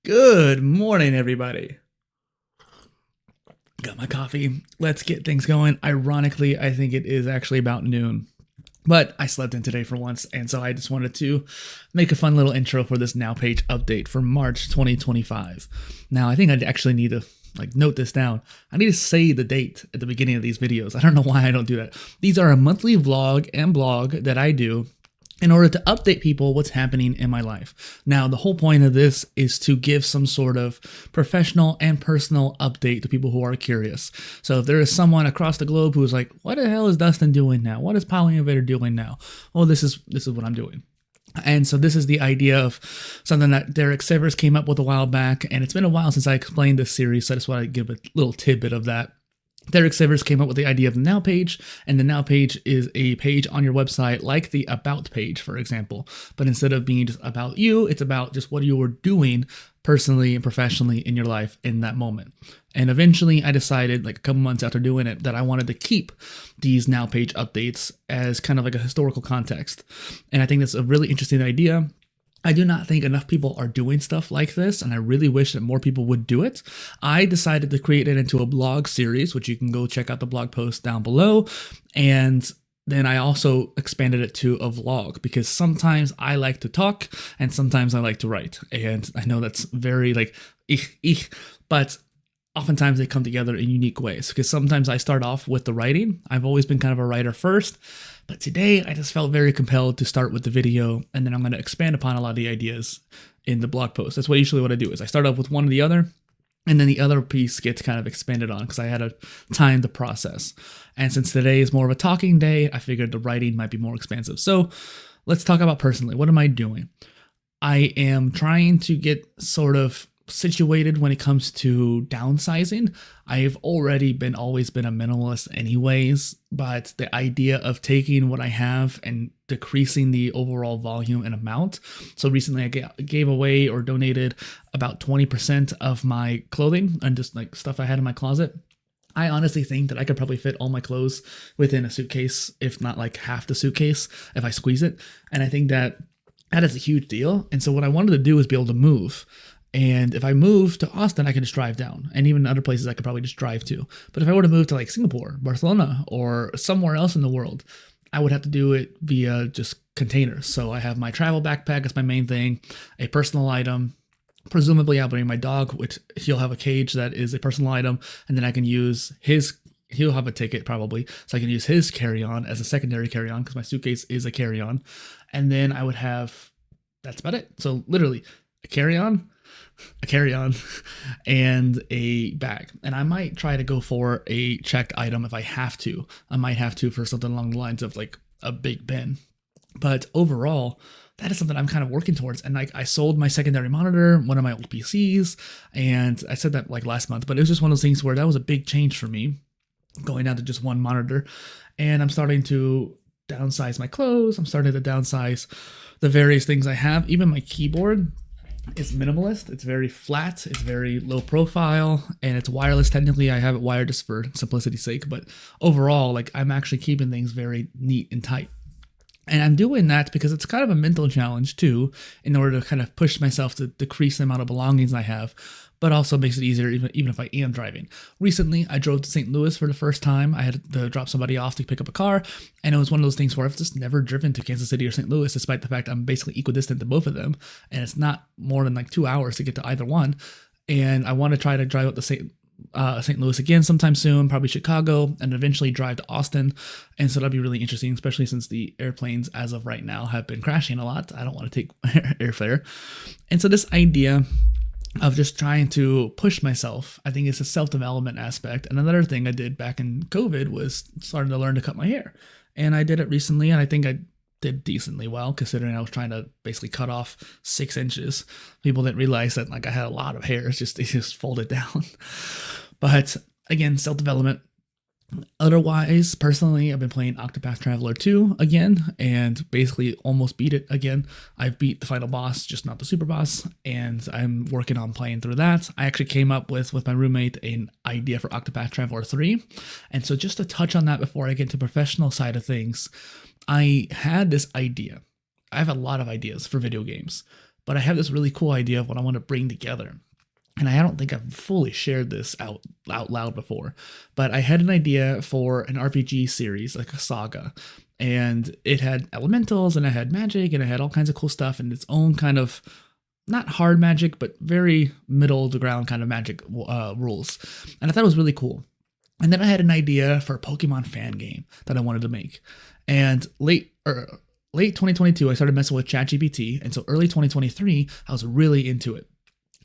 Good morning, everybody. Got my coffee. Let's get things going. Ironically, I think it is actually about noon, but I slept in today for once, and so I just wanted to make a fun little intro for this Now page update for March 2025. Now, I think I actually need to note this down. I need to say the date at the beginning of these videos. I don't know why I don't do that. These are a monthly vlog and blog that I do in order to update people what's happening in my life. Now, the whole point of this is to give some sort of professional and personal update to people who are curious. So if there is someone across the globe who's like, what the hell is Dustin doing now? What is PolyInnovator doing now? Well, this is what I'm doing. And so this is the idea of something that Derek Sivers came up with a while back, and it's been a while since I explained this series, so I just want to give a little tidbit of that. Derek Sivers came up with the idea of the Now page, and the Now page is a page on your website like the About page, for example. But instead of being just about you, it's about just what you were doing personally and professionally in your life in that moment. And eventually I decided, like a couple months after doing it, that I wanted to keep these Now page updates as kind of like a historical context. And I think that's a really interesting idea. I do not think enough people are doing stuff like this, and I really wish that more people would do it. I decided to create it into a blog series, which you can go check out the blog post down below. And then I also expanded it to a vlog, because sometimes I like to talk and sometimes I like to write. And I know that's very but oftentimes they come together in unique ways, because sometimes I start off with the writing. I've always been kind of a writer first, but today I just felt very compelled to start with the video, and then I'm going to expand upon a lot of the ideas in the blog post. That's usually what I do, is I start off with one or the other, and then the other piece gets kind of expanded on, because I had a time to process. And since today is more of a talking day, I figured the writing might be more expansive. So let's talk about personally. What am I doing? I am trying to get sort of situated when it comes to downsizing. I've always been a minimalist anyways, but the idea of taking what I have and decreasing the overall volume and amount. So recently I gave away or donated about 20% of my clothing and just like stuff I had in my closet. I honestly think that I could probably fit all my clothes within a suitcase, if not like half the suitcase, if I squeeze it. And I think that is a huge deal. And so what I wanted to do is be able to move. And if I move to Austin, I can just drive down. And even other places I could probably just drive to. But if I were to move to like Singapore, Barcelona, or somewhere else in the world, I would have to do it via just containers. So I have my travel backpack as my main thing, a personal item. Presumably I'll bring my dog, which he'll have a cage that is a personal item. And then I can use he'll have a ticket probably. So I can use his carry-on as a secondary carry-on, because my suitcase is a carry-on. And then I would have, that's about it. So literally a carry-on, and a bag. And I might try to go for a checked item if I have to. I might have to for something along the lines of like a big bin. But overall, that is something I'm kind of working towards. And like I sold my secondary monitor, one of my old PCs, and I said that like last month, but it was just one of those things where that was a big change for me, going down to just one monitor. And I'm starting to downsize my clothes. I'm starting to downsize the various things I have. Even my keyboard is minimalist. It's very flat. It's very low profile, and it's wireless. Technically, I have it wired just for simplicity's sake, but overall, like I'm actually keeping things very neat and tight. And I'm doing that because it's kind of a mental challenge too, in order to kind of push myself to decrease the amount of belongings I have, but also makes it easier even if I am driving. Recently, I drove to St. Louis for the first time. I had to drop somebody off to pick up a car, and it was one of those things where I've just never driven to Kansas City or St. Louis, despite the fact I'm basically equidistant to both of them, and it's not more than like 2 hours to get to either one. And I want to try to drive up to St. Louis again sometime soon, probably Chicago, and eventually drive to Austin. And so that'll be really interesting, especially since the airplanes as of right now have been crashing a lot. I don't want to take airfare. And so this idea of just trying to push myself, I think it's a self-development aspect. And another thing I did back in COVID was starting to learn to cut my hair. And I did it recently, and I think I did decently well, considering I was trying to basically cut off 6 inches. People didn't realize that like I had a lot of hair. It just folded down. But again, self-development. Otherwise, personally, I've been playing Octopath Traveler 2 again, and basically almost beat it again. I've beat the final boss, just not the super boss, and I'm working on playing through that. I actually came up with my roommate an idea for Octopath Traveler 3, and so just to touch on that before I get to the professional side of things, I had this idea. I have a lot of ideas for video games, but I have this really cool idea of what I want to bring together. And I don't think I've fully shared this out loud before, but I had an idea for an RPG series, like a saga, and it had elementals and it had magic and it had all kinds of cool stuff and its own kind of not hard magic, but very middle of the ground kind of magic rules. And I thought it was really cool. And then I had an idea for a Pokemon fan game that I wanted to make. And late 2022, I started messing with ChatGPT. And so early 2023, I was really into it.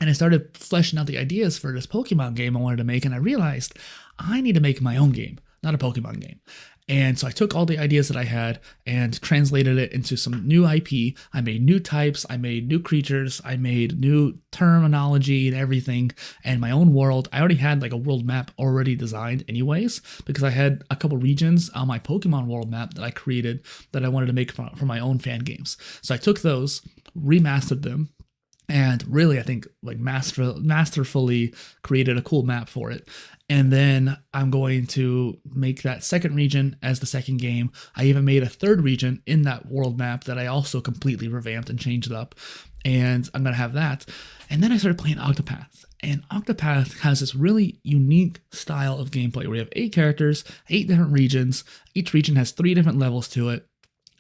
And I started fleshing out the ideas for this Pokemon game I wanted to make. And I realized I need to make my own game, not a Pokemon game. And so I took all the ideas that I had and translated it into some new IP. I made new types, I made new creatures, I made new terminology and everything, and my own world. I already had like a world map already designed anyways, because I had a couple regions on my Pokemon world map that I created that I wanted to make for my own fan games. So I took those, remastered them, and really, I think like masterfully created a cool map for it. And then I'm going to make that second region as the second game. I even made a third region in that world map that I also completely revamped and changed up. And I'm going to have that. And then I started playing Octopath. And Octopath has this really unique style of gameplay where you have 8 characters, 8 different regions. Each region has 3 different levels to it.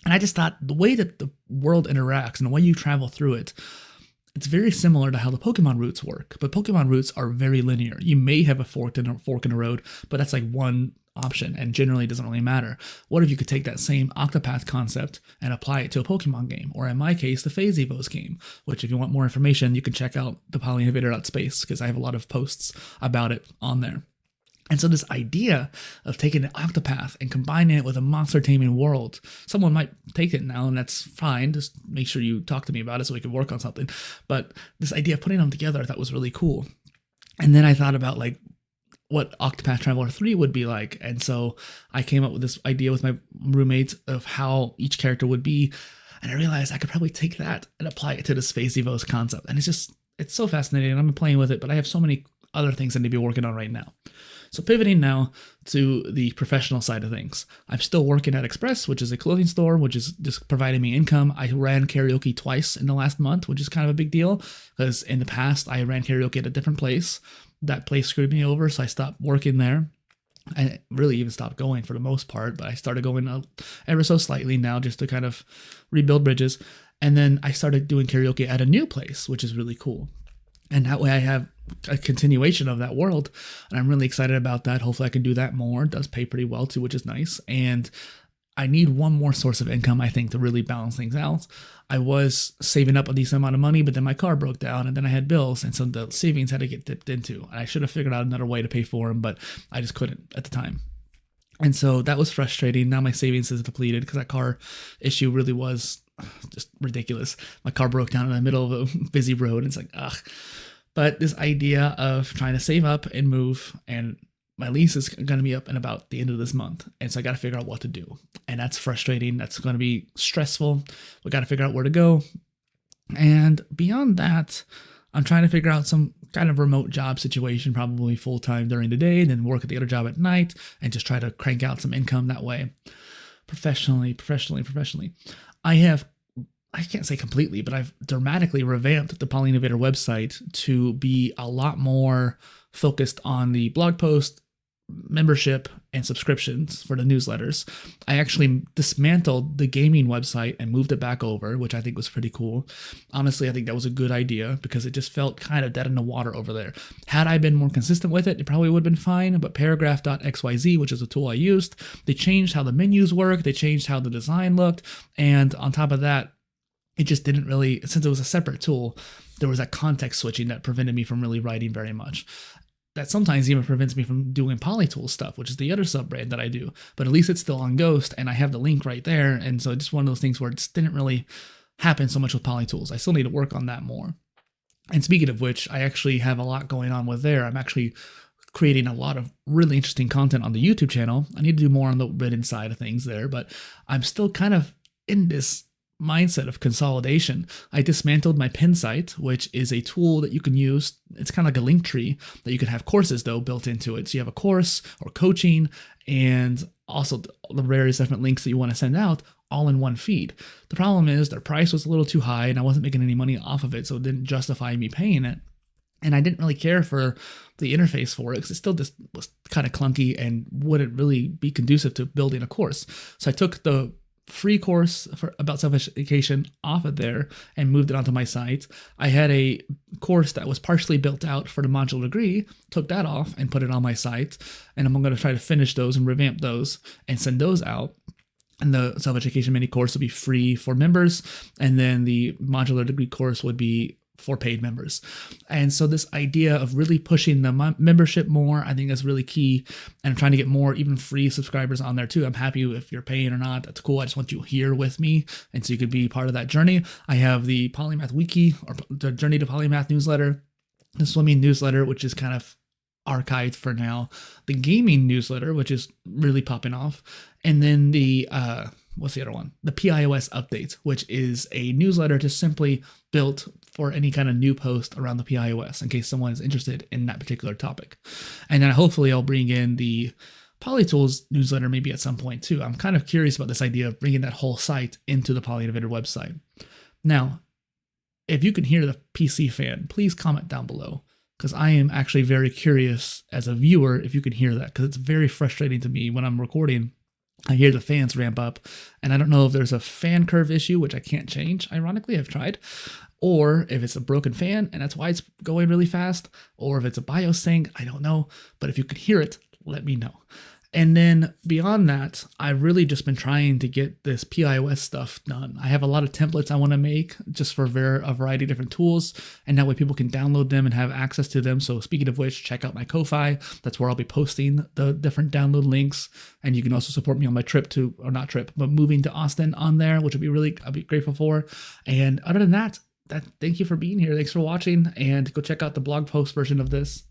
And I just thought the way that the world interacts and the way you travel through it, it's very similar to how the Pokemon routes work, but Pokemon routes are very linear. You may have a fork in a road, but that's like one option and generally doesn't really matter. What if you could take that same Octopath concept and apply it to a Pokemon game, or in my case, the Phase Evos game, which if you want more information, you can check out the poly-innovator.space because I have a lot of posts about it on there. And so this idea of taking an Octopath and combining it with a monster taming world, someone might take it now and that's fine. Just make sure you talk to me about it so we can work on something. But this idea of putting them together I thought was really cool. And then I thought about like what Octopath Traveler 3 would be like. And so I came up with this idea with my roommates of how each character would be. And I realized I could probably take that and apply it to this Phase Evos concept. And it's so fascinating. I've been playing with it, but I have so many other things I need to be working on right now. So pivoting now to the professional side of things. I'm still working at Express, which is a clothing store, which is just providing me income. I ran karaoke twice in the last month, which is kind of a big deal because in the past I ran karaoke at a different place. That place screwed me over, so I stopped working there. I really even stopped going for the most part, but I started going ever so slightly now just to kind of rebuild bridges. And then I started doing karaoke at a new place, which is really cool. And that way I have a continuation of that world. And I'm really excited about that. Hopefully I can do that more. It does pay pretty well too, which is nice. And I need one more source of income, I think, to really balance things out. I was saving up a decent amount of money, but then my car broke down and then I had bills. And so the savings had to get dipped into. And I should have figured out another way to pay for them, but I just couldn't at the time. And so that was frustrating. Now my savings is depleted because that car issue really was just ridiculous. My car broke down in the middle of a busy road. And it's like, ugh. But this idea of trying to save up and move, and my lease is going to be up in about the end of this month. And so I got to figure out what to do. And that's frustrating. That's going to be stressful. We got to figure out where to go. And beyond that, I'm trying to figure out some kind of remote job situation, probably full time during the day, and then work at the other job at night and just try to crank out some income that way. Professionally. I can't say completely, but I've dramatically revamped the PolyInnovator website to be a lot more focused on the blog post, membership, and subscriptions for the newsletters. I actually dismantled the gaming website and moved it back over, which I think was pretty cool. Honestly, I think that was a good idea because it just felt kind of dead in the water over there. Had I been more consistent with it, it probably would have been fine, but paragraph.xyz, which is a tool I used, they changed how the menus work, they changed how the design looked, and on top of that, it just didn't really, since it was a separate tool, there was that context switching that prevented me from really writing very much. That sometimes even prevents me from doing PolyTool stuff, which is the other sub-brand that I do. But at least it's still on Ghost, and I have the link right there. And so it's one of those things where it just didn't really happen so much with PolyTools. I still need to work on that more. And speaking of which, I actually have a lot going on with there. I'm actually creating a lot of really interesting content on the YouTube channel. I need to do more on the written side of things there, but I'm still kind of in this mindset of consolidation. I dismantled my pin site, which is a tool that you can use. It's kind of like a link tree that you can have courses though built into it. So you have a course or coaching and also the various different links that you want to send out all in one feed. The problem is their price was a little too high and I wasn't making any money off of it, so it didn't justify me paying it. And I didn't really care for the interface for it because it still just was kind of clunky and wouldn't really be conducive to building a course. So I took the free course about self-education off of there and moved it onto my site. I had a course that was partially built out for the modular degree, took that off and put it on my site. And I'm going to try to finish those and revamp those and send those out. And the self-education mini course will be free for members. And then the modular degree course would be for paid members. And so this idea of really pushing the membership more, I think is really key. And I'm trying to get more even free subscribers on there too. I'm happy if you're paying or not. That's cool. I just want you here with me. And so you could be part of that journey. I have the Polymath Wiki, or the Journey to Polymath newsletter, the swimming newsletter, which is kind of archived for now, the gaming newsletter, which is really popping off. And then the, what's the other one? The PIOS updates, which is a newsletter just simply built for any kind of new post around the PIOS in case someone is interested in that particular topic. And then hopefully I'll bring in the PolyTools newsletter maybe at some point too. I'm kind of curious about this idea of bringing that whole site into the PolyInnovator website. Now, if you can hear the PC fan, please comment down below, because I am actually very curious as a viewer if you can hear that, because it's very frustrating to me when I'm recording. I hear the fans ramp up, and I don't know if there's a fan curve issue, which I can't change. Ironically, I've tried, or if it's a broken fan and that's why it's going really fast, or if it's a BIOS thing, I don't know. But if you can hear it, let me know. And then beyond that, I've really just been trying to get this PIOS stuff done. I have a lot of templates I want to make just for a variety of different tools, and that way people can download them and have access to them. So speaking of which, check out my Ko-Fi. That's where I'll be posting the different download links. And you can also support me on my trip to, or not trip, but moving to Austin on there, which I'll be grateful for. And other than that, thank you for being here. Thanks for watching, and go check out the blog post version of this.